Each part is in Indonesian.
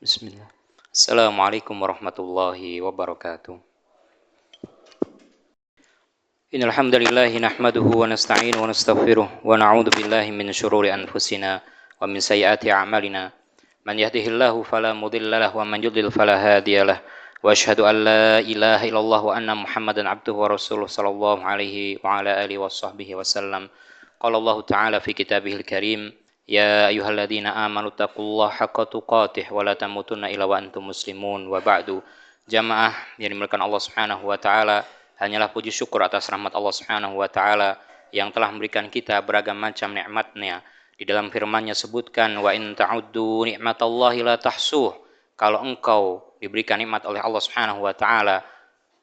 Bismillah. Assalamualaikum warahmatullahi wabarakatuh. Innal hamdalillah nahmaduhu wa nasta'inuhu wa nastaghfiruh wa na'udzu billahi min shururi anfusina wa min sayyiati a'malina. Man yahdihillahu fala mudilla lahu wa man yudlil fala hadiyalah. Wa asyhadu an la ilaha illallah wa anna Muhammadan abduhu wa rasuluh sallallahu alaihi wa ala alihi wa sahbihi wasallam. Qala Allah ta'ala fi kitabihil karim, ya ayyuhalladzina amanu taqullaha haqqa tuqatih wa la tamutunna illa wa antum muslimun. Wa ba'du. Jamaah yang dimuliakan Allah Subhanahu wa taala, hanyalah puji syukur atas rahmat Allah Subhanahu wa taala yang telah memberikan kita beragam macam nikmat-Nya. Di dalam firman-Nya sebutkan, wa in ta'uddu ni'matallahi la tahsuh. Kalau engkau diberikan nikmat oleh Allah Subhanahu wa taala,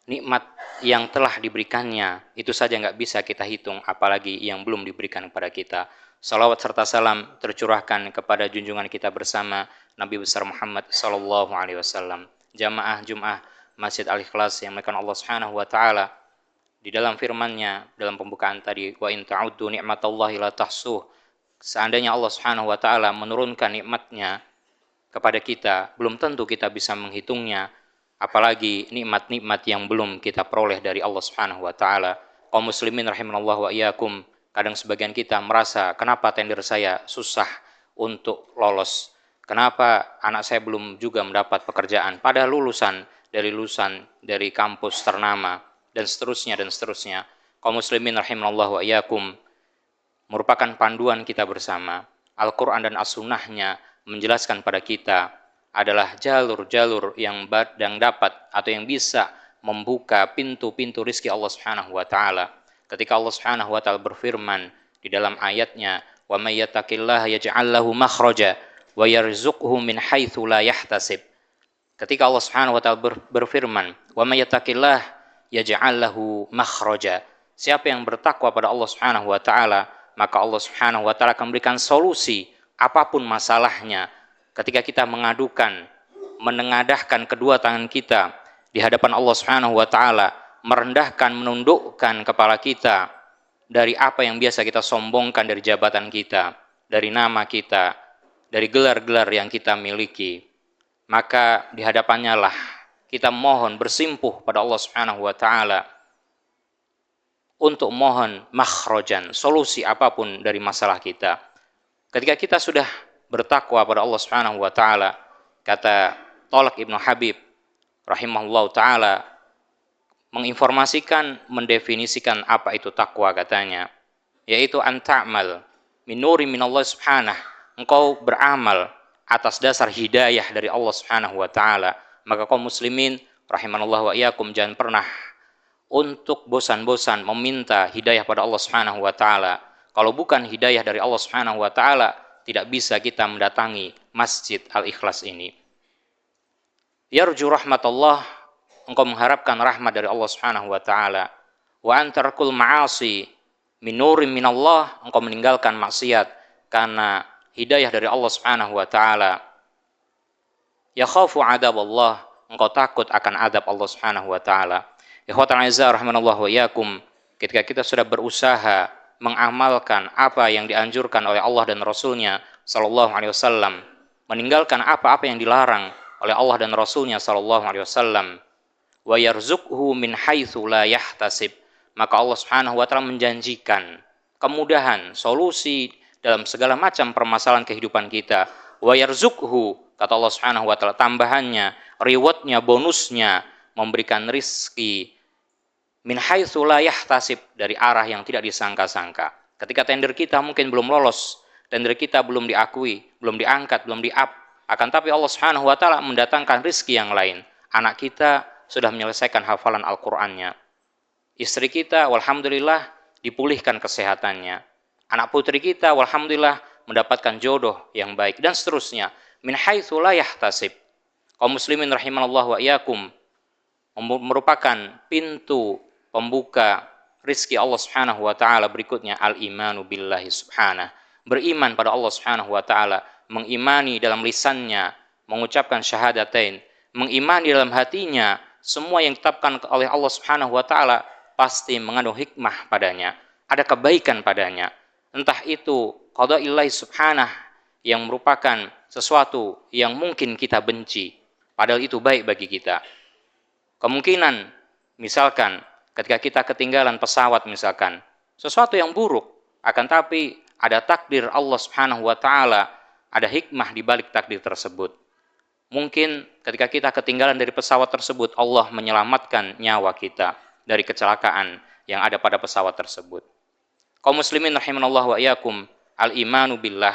nikmat yang telah diberikannya itu saja enggak bisa kita hitung, apalagi yang belum diberikan kepada kita. Salawat serta salam tercurahkan kepada junjungan kita bersama Nabi besar Muhammad sallallahu alaihi wasallam. Jamaah Jumat Masjid Al-Ikhlas yang dimuliakan Allah Subhanahu wa taala, di dalam firman-Nya dalam pembukaan tadi, wa in ta'uddu ni'matallahi la tahsuh. Seandainya Allah Subhanahu wa taala menurunkan nikmat-Nya kepada kita, belum tentu kita bisa menghitungnya, apalagi nikmat-nikmat yang belum kita peroleh dari Allah Subhanahu wa taala. Kaum muslimin rahimanallah wa iyyakum, kadang sebagian kita merasa, kenapa tender saya susah untuk lolos? Kenapa anak saya belum juga mendapat pekerjaan? Padahal lulusan dari kampus ternama dan seterusnya dan seterusnya. Kaum muslimin rahimanallah wa iyyakum, merupakan panduan kita bersama. Al-Quran dan As-Sunnah-Nya menjelaskan pada kita adalah jalur-jalur yang dapat atau yang bisa membuka pintu-pintu rizki Allah Subhanahu wa taala. Ketika Allah Subhanahu wa taala berfirman di dalam ayat-Nya, wa may yattaqillaha yaj'al lahu makhraja wa yarzuqhu min haitsu la yahtasib. Ketika Allah Subhanahu wa taala berfirman, wa may yattaqillah yaj'al lahu makhraja. Siapa yang bertakwa pada Allah Subhanahu wa taala, maka Allah Subhanahu wa taala akan memberikan solusi apapun masalahnya. Ketika kita menengadahkan kedua tangan kita di hadapan Allah Subhanahu wa taala, merendahkan, menundukkan kepala kita dari apa yang biasa kita sombongkan, dari jabatan kita, dari nama kita, dari gelar-gelar yang kita miliki, maka di hadapannya lah kita mohon bersimpuh pada Allah Subhanahu wa taala untuk mohon makhrajan, solusi apapun dari masalah kita. Ketika kita sudah bertakwa pada Allah Subhanahu wa taala, kata Thalaq Ibnu Habib rahimahullah taala menginformasikan, mendefinisikan apa itu takwa, katanya, yaitu anta'mal min nuri minallah subhanahu, engkau beramal atas dasar hidayah dari Allah Subhanahu wa taala. Maka kaum muslimin rahimanallah wa iyyakum, jangan pernah untuk bosan-bosan meminta hidayah pada Allah Subhanahu wa taala. Kalau bukan hidayah dari Allah Subhanahu wa taala, tidak bisa kita mendatangi Masjid Al-Ikhlas ini. Yarju rahmatullah, engkau mengharapkan rahmat dari Allah Subhanahu wa taala. Wa antarkul ma'asi min nurin minallah, engkau meninggalkan maksiat karena hidayah dari Allah Subhanahu wa taala. Ya khafu adab Allah, engkau takut akan adab Allah Subhanahu wa taala. Ikhwatal aizah rahimanallah wa iyyakum, ketika kita sudah berusaha mengamalkan apa yang dianjurkan oleh Allah dan Rasul-Nya sallallahu alaihi wasallam, meninggalkan apa-apa yang dilarang oleh Allah dan Rasul-Nya sallallahu alaihi wasallam, wa yarzuqhu min haitsu la yahtasib, maka Allah Subhanahu wa taala menjanjikan kemudahan, solusi dalam segala macam permasalahan kehidupan kita. Wa yarzuqhu, kata Allah Subhanahu wa taala, tambahannya, rewardnya, bonusnya, memberikan rizki min haitsu la yahtasib, dari arah yang tidak disangka-sangka. Ketika tender kita mungkin belum lolos, tender kita belum diakui, belum diangkat, belum di-up, akan tapi Allah Subhanahu wa taala mendatangkan rizki yang lain. Anak kita sudah menyelesaikan hafalan Al-Qur'annya. Istri kita walhamdulillah dipulihkan kesehatannya. Anak putri kita walhamdulillah mendapatkan jodoh yang baik, dan seterusnya. Min haitsu la yahtasib. Kaum muslimin rahimanallah wa iyyakum, merupakan pintu pembuka rizki Allah Subhanahu wa taala berikutnya, al-imanu billahi subhanahu, beriman pada Allah Subhanahu wa taala, mengimani dalam lisannya, mengucapkan syahadatain, mengimani dalam hatinya semua yang ditetapkan oleh Allah Subhanahu wa taala pasti mengandung hikmah padanya, ada kebaikan padanya. Entah itu qadaillahi subhanahu yang merupakan sesuatu yang mungkin kita benci, padahal itu baik bagi kita. Kemungkinan, misalkan, ketika kita ketinggalan pesawat misalkan, sesuatu yang buruk, akan tapi ada takdir Allah Subhanahu wa taala, ada hikmah di balik takdir tersebut. Mungkin ketika kita ketinggalan dari pesawat tersebut, Allah menyelamatkan nyawa kita dari kecelakaan yang ada pada pesawat tersebut. Kaum muslimin rahimanallahu wa iyyakum, al-imanu billah,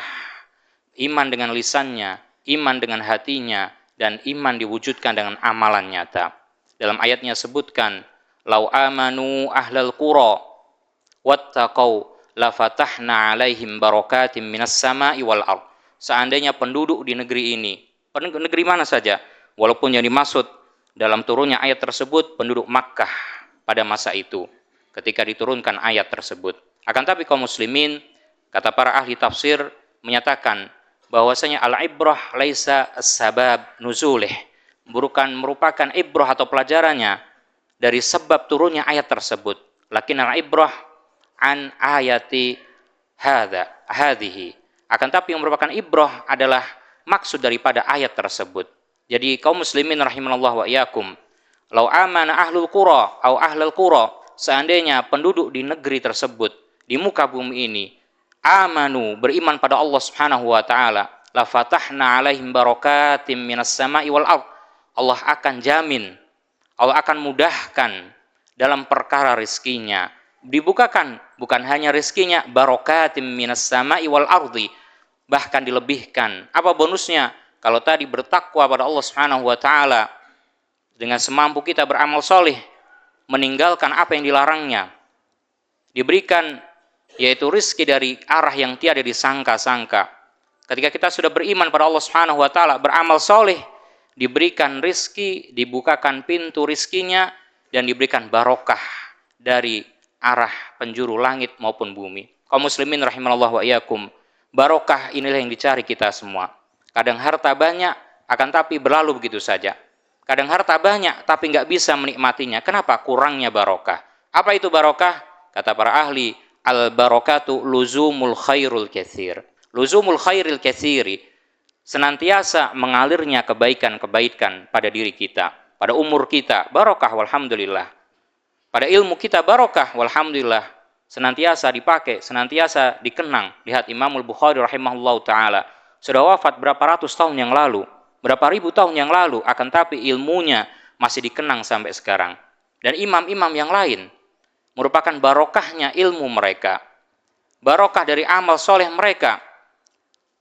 iman dengan lisannya, iman dengan hatinya, dan iman diwujudkan dengan amalan nyata. Dalam ayatnya sebutkan, lau amanu ahlal qura wattaqau lafatahna alaihim barakatim minas sama'i wal ard. Seandainya penduduk di negeri ini, negeri mana saja, walaupun yang dimaksud dalam turunnya ayat tersebut penduduk Makkah pada masa itu ketika diturunkan ayat tersebut. Akan tapi kaum muslimin, kata para ahli tafsir menyatakan bahwasanya al-ibrah laisa as-sabab nuzulih, merupakan ibrah atau pelajarannya dari sebab turunnya ayat tersebut. Lakin al-ibrah an ayati hadhihi. Akan tapi yang merupakan ibrah adalah maksud daripada ayat tersebut. Jadi kaum muslimin rahimanallahu wa iyyakum, lau amana ahlul qura au ahlul qura, seandainya penduduk di negeri tersebut, di muka bumi ini, amanu, beriman pada Allah Subhanahu wa taala, la fatahna alaihim barakatim minas sama'i wal ard. Allah akan jamin, Allah akan mudahkan dalam perkara rezekinya. Dibukakan bukan hanya rezekinya, barakatim minas sama'i wal ardi, bahkan dilebihkan. Apa bonusnya? Kalau tadi bertakwa pada Allah Subhanahu wa taala dengan semampu kita beramal soleh, meninggalkan apa yang dilarangnya, diberikan yaitu rizki dari arah yang tiada disangka-sangka. Ketika kita sudah beriman pada Allah Subhanahu wa taala, beramal soleh, diberikan rizki, dibukakan pintu rizkinya, dan diberikan barokah dari arah penjuru langit maupun bumi. Kaum muslimin rahimanallahu wa iyyakum, barokah inilah yang dicari kita semua. Kadang harta banyak, akan tapi berlalu begitu saja. Kadang harta banyak, tapi nggak bisa menikmatinya. Kenapa? Kurangnya barokah. Apa itu barokah? Kata para ahli, al-barakatu luzumul khairul katsir. Luzumul khairil katsiri, senantiasa mengalirnya kebaikan-kebaikan pada diri kita, pada umur kita, barokah walhamdulillah. Pada ilmu kita barokah walhamdulillah, senantiasa dipakai, senantiasa dikenang. Lihat Imamul Bukhari rahimahullahu taala, sudah wafat berapa ratus tahun yang lalu, berapa ribu tahun yang lalu, akan tapi ilmunya masih dikenang sampai sekarang. Dan imam-imam yang lain, merupakan barokahnya ilmu mereka, barokah dari amal soleh mereka,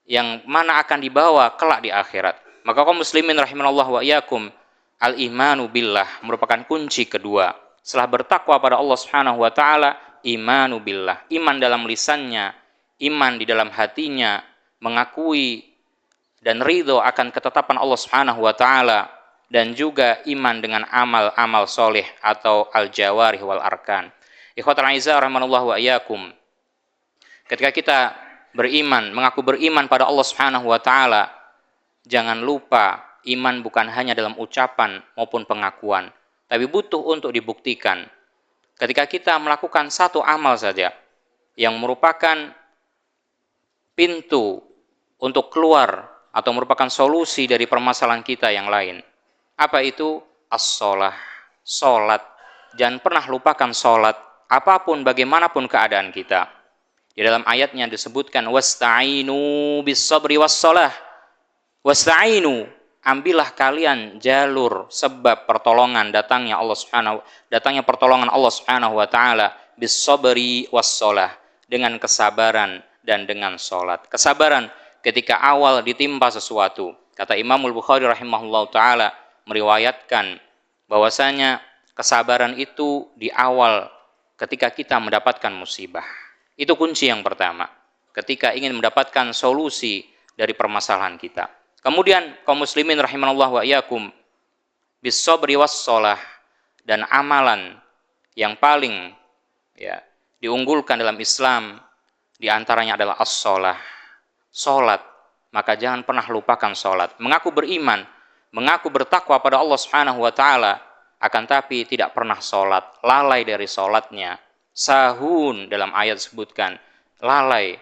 yang mana akan dibawa kelak di akhirat. Maka kaum muslimin rahimanallahu wa iyyakum, al-imanu billah merupakan kunci kedua. Setelah bertakwa pada Allah Subhanahu wa taala, imanu billah, iman dalam lisannya, iman di dalam hatinya, mengakui dan ridho akan ketetapan Allah Subhanahu wa taala, dan juga iman dengan amal-amal soleh atau al-jawarih wal arkan. Ikhwatul aizah rahimanallahu wa iyyakum, ketika kita beriman, mengaku beriman pada Allah Subhanahu wa taala, jangan lupa iman bukan hanya dalam ucapan maupun pengakuan, tapi butuh untuk dibuktikan. Ketika kita melakukan satu amal saja yang merupakan pintu untuk keluar atau merupakan solusi dari permasalahan kita yang lain. Apa itu? As-shalah, salat. Jangan pernah lupakan salat, apapun bagaimanapun keadaan kita. Di dalam ayatnya disebutkan wasta'inu bis-sabri was-shalah. Wasta'inu, ambillah kalian jalur sebab pertolongan datangnya pertolongan Allah Subhanahu wa taala bis-sabri was-shalah, dengan kesabaran dan dengan salat. Kesabaran ketika awal ditimpa sesuatu. Kata Imamul Bukhari rahimahullahu taala meriwayatkan bahwasanya kesabaran itu di awal ketika kita mendapatkan musibah. Itu kunci yang pertama ketika ingin mendapatkan solusi dari permasalahan kita. Kemudian kaum muslimin rahimanallahu wa iyyakum, bis-sabri was-shalah, dan amalan yang paling diunggulkan dalam Islam di antaranya adalah as-shalah, salat. Maka jangan pernah lupakan salat. Mengaku beriman, mengaku bertakwa pada Allah Subhanahu wa taala, akan tapi tidak pernah salat, lalai dari salatnya. Sahun dalam ayat disebutkan lalai,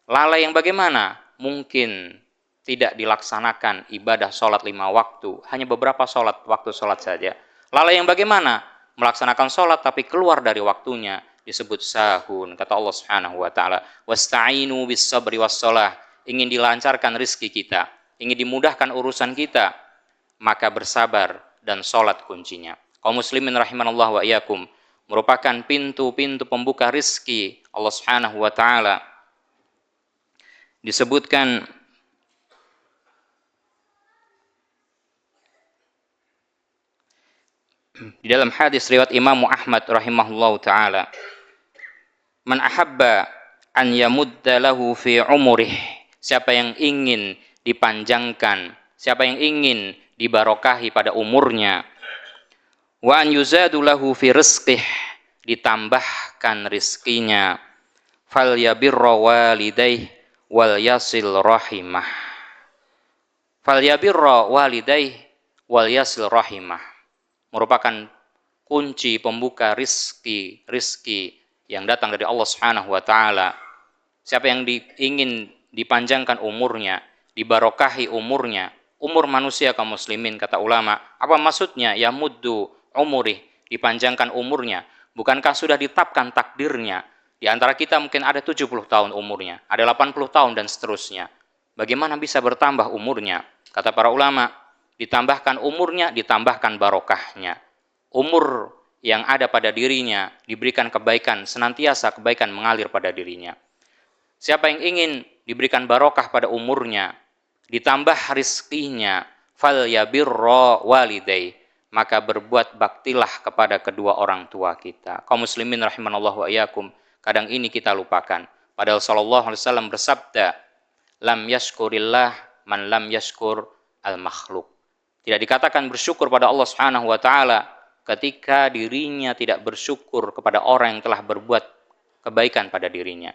lalai yang bagaimana? mungkin tidak dilaksanakan ibadah sholat 5 waktu, hanya beberapa waktu sholat saja. Lalu yang bagaimana? Melaksanakan sholat tapi keluar dari waktunya, disebut sahun. Kata Allah Subhanahu wa taala, "Wasta'inu bis sabri was shalah." Ingin dilancarkan rezeki kita, ingin dimudahkan urusan kita, maka bersabar dan sholat kuncinya. Kaum muslimin rahimanallah wa iyyakum, merupakan pintu-pintu pembuka rizki Allah Subhanahu wa taala. Disebutkan di dalam hadis riwayat Imam Ahmad rahimahullahu taala, "Man ahabba an yamudda lahu fi umurih." Siapa yang ingin dipanjangkan, siapa yang ingin dibarokahi pada umurnya, wa an yuzadu lahu fi rizqih, ditambahkan rizkinya, fal yabirra walidaih wal yasil rahimah. Fal yabirra walidaih wal yasil rahimah merupakan kunci pembuka rizki yang datang dari Allah Subhanahu wa taala. Siapa yang ingin dipanjangkan umurnya, dibarokahi umurnya, umur manusia kaum muslimin, kata ulama, apa maksudnya ya muddu umurih, dipanjangkan umurnya? Bukankah sudah ditetapkan takdirnya? Di antara kita mungkin ada 70 tahun umurnya, ada 80 tahun dan seterusnya. Bagaimana bisa bertambah umurnya? Kata para ulama, ditambahkan umurnya, ditambahkan barokahnya. Umur yang ada pada dirinya diberikan kebaikan, senantiasa kebaikan mengalir pada dirinya. Siapa yang ingin diberikan barokah pada umurnya, ditambah rizkinya, fal yabirra walidai, maka berbuat baktilah kepada kedua orang tua kita. Kaum muslimin rahimanallah wa iyyakum, kadang ini kita lupakan. Padahal sallallahu alaihi wasallam bersabda, lam yashkurillah man lam yashkur al makhluk. Tidak dikatakan bersyukur pada Allah Subhanahu wa taala ketika dirinya tidak bersyukur kepada orang yang telah berbuat kebaikan pada dirinya.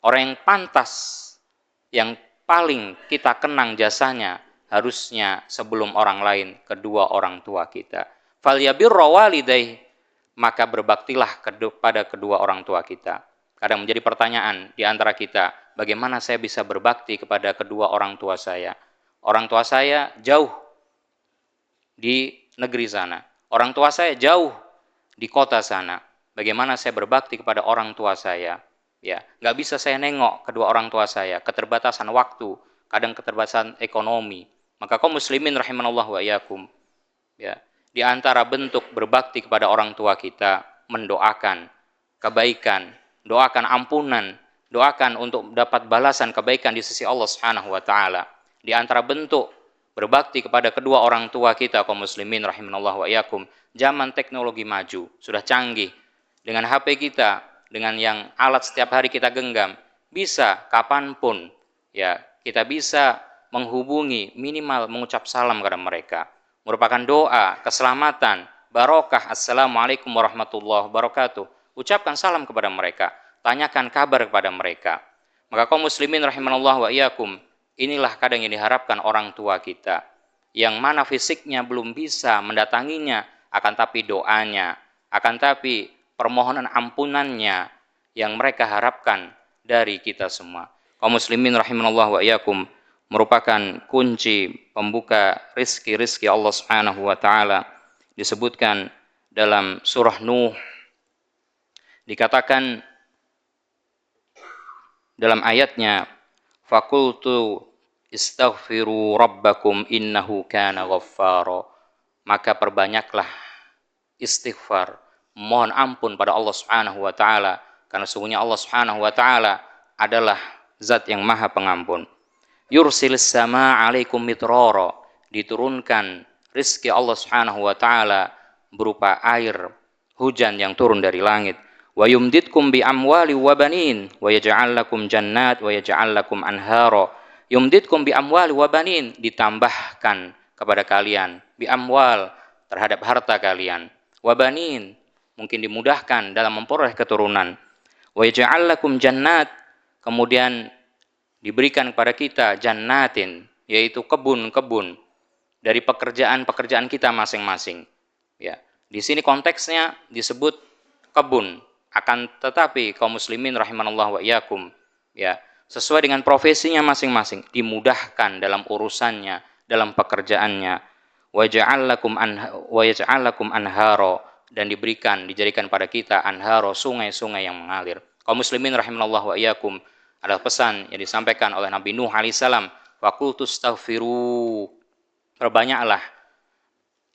Orang yang pantas, yang paling kita kenang jasanya, harusnya sebelum orang lain, kedua orang tua kita. Falyabirra walidaih, maka berbaktilah kepada kedua orang tua kita. Kadang menjadi pertanyaan di antara kita, bagaimana saya bisa berbakti kepada kedua orang tua saya? Orang tua saya jauh di negeri sana. Orang tua saya jauh di kota sana. Bagaimana saya berbakti kepada orang tua saya? Ya, nggak bisa saya nengok kedua orang tua saya, keterbatasan waktu, kadang keterbatasan ekonomi. Maka kaum muslimin rahimanallah wa iyyakum, ya, di antara bentuk berbakti kepada orang tua kita, mendoakan kebaikan, doakan ampunan, doakan untuk dapat balasan kebaikan di sisi Allah Subhanahu wa taala. Di antara bentuk berbakti kepada kedua orang tua kita, kaum muslimin rahimanallah wa iyyakum, zaman teknologi maju, sudah canggih. Dengan HP kita, dengan yang alat setiap hari kita genggam, bisa kapanpun ya kita bisa menghubungi, minimal mengucap salam kepada mereka. Merupakan doa, keselamatan, barokah, assalamualaikum warahmatullahi wabarakatuh. Ucapkan salam kepada mereka, tanyakan kabar kepada mereka. Maka kaum muslimin rahimanallah wa iyyakum, inilah kadang yang diharapkan orang tua kita, yang mana fisiknya belum bisa mendatanginya, akan tapi doanya, akan tapi permohonan ampunannya yang mereka harapkan dari kita semua. Kaum muslimin rahimanallah wa iyyakum, merupakan kunci pembuka rizki Allah Subhanahu wa taala. Disebutkan dalam surah Nuh, dikatakan dalam ayatnya, faqultu istaghfiru rabbakum innahu kana ghaffara, maka perbanyaklah istighfar, mohon ampun pada Allah Subhanahu wa taala, karena sesungguhnya Allah Subhanahu wa taala adalah zat yang maha pengampun. Yursilis samaa 'alaikum mitrara, diturunkan rizki Allah Subhanahu wa taala berupa air hujan yang turun dari langit. Wa yumditkum bi amwali wa banin wa yaj'al lakum jannat wa yaj'al lakum anhara. Yumditkum bi amwali wa banin, ditambahkan kepada kalian bi amwal, terhadap harta kalian, wa banin, mungkin dimudahkan dalam memperoleh keturunan, wa yaj'al lakum jannat, kemudian diberikan kepada kita jannatin, yaitu kebun-kebun dari pekerjaan-pekerjaan kita masing-masing. Ya, di sini konteksnya disebut kebun, akan tetapi kaum muslimin rahimanallah wa iyyakum, ya, sesuai dengan profesinya masing-masing, dimudahkan dalam urusannya, dalam pekerjaannya. Wa yaj'al lakum anharo, dan dijadikan pada kita anharo, sungai-sungai yang mengalir. Kaum muslimin rahimallahu wa iyyakum, adalah pesan yang disampaikan oleh Nabi Nuh alaihissalam, faqultu astaghfiru, perbanyaklah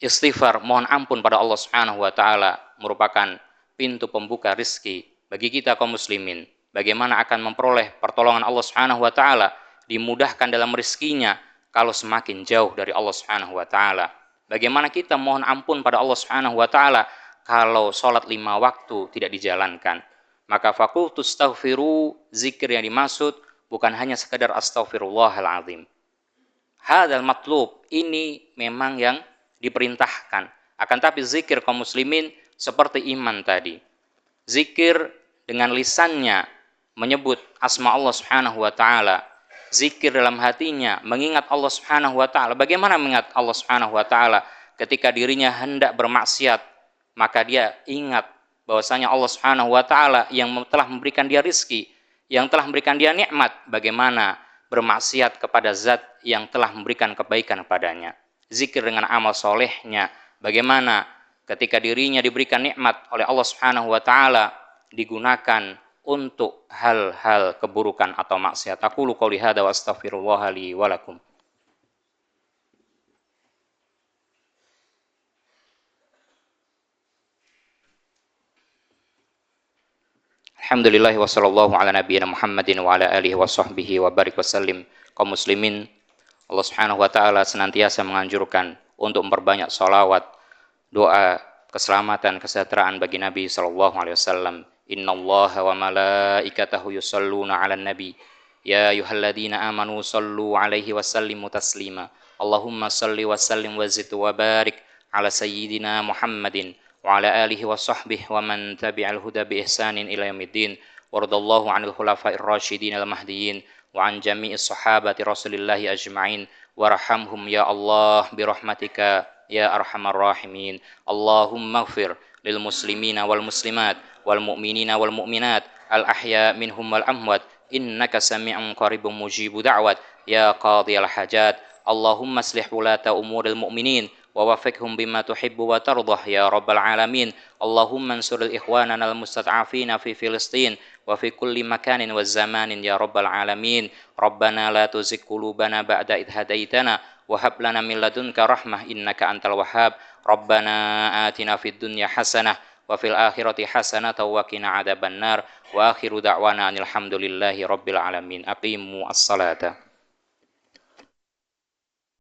istighfar, mohon ampun pada Allah Subhanahu wa taala, merupakan pintu pembuka rizki bagi kita kaum muslimin. Bagaimana akan memperoleh pertolongan Allah Subhanahu wa taala, dimudahkan dalam rizkinya kalau semakin jauh dari Allah Subhanahu wa taala. Bagaimana kita mohon ampun pada Allah Subhanahu wa taala kalau sholat 5 waktu tidak dijalankan. Maka faqultu astaghfiru, zikir yang dimaksud bukan hanya sekedar astaghfirullahalazim. Hadzal matlub, ini memang yang diperintahkan. Akan tapi zikir kaum muslimin seperti iman tadi. Zikir dengan lisannya menyebut asma Allah Subhanahu wa taala. Zikir dalam hatinya mengingat Allah Subhanahu wa taala. Bagaimana mengingat Allah Subhanahu wa taala? Ketika dirinya hendak bermaksiat, maka dia ingat bahwasanya Allah Subhanahu wa taala yang telah memberikan dia rizki, yang telah memberikan dia nikmat. Bagaimana bermaksiat kepada zat yang telah memberikan kebaikan padanya. Zikir dengan amal solehnya, bagaimana ketika dirinya diberikan nikmat oleh Allah Subhanahu wa taala digunakan untuk hal-hal keburukan atau maksiat. Aqulu qouli hadza wa astaghfirullah li wa lakum. Alhamdulillah wa sallallahu ala nabiyyina Muhammadin wa ala alihi wa sahbihi wa barik wasallim. Kaum muslimin, Allah Subhanahu wa taala senantiasa menganjurkan untuk memperbanyak shalawat, doa keselamatan, kesejahteraan bagi Nabi sallallahu alaihi wasallam. Innallaha wa malaikatahu yusholluna 'alan nabi ya ayyuhalladzina amanu shallu 'alaihi wa sallimu taslima. Allahumma shalli wa sallim wa zid wa barik ala sayyidina Muhammadin wa ala alihi wa sahbihi wa man tabi'al huda bi ihsanin ila yaumiddin. Waradallahu 'anil khulafa'ir rasyidin al mahdiyyin wa an jami'is sahabati rasulillahi ajma'in warhamhum ya Allah bi rahmatika ya arhamar rahimin. Allahumma ighfir lil muslimina wal muslimat wal mu'minina wal mu'minat al ahya minhum wal amwat innaka sami'un qaribun mujibu da'wat ya qadhiyal hajat. Allahumma aslih wulata umuril mu'minin wa wafiqhum bima tuhibbu wa tardah ya rabbal alamin. Allahumma ansuril ikhwanana al mustad'afina fi Filistin wa fi kulli makanin wa zamanin ya rabbal alamin. Rabbana la tuzigh qulubana ba'da idh hadaitana wa hab lana min ladunka rahmah innaka antal wahhab. Rabbana atina fid dunya hasanah wa fil akhirati hasanah wa qina adzabannar. Wa akhiru da'wana alhamdulillahi rabbil alamin. Aqimu as-salata.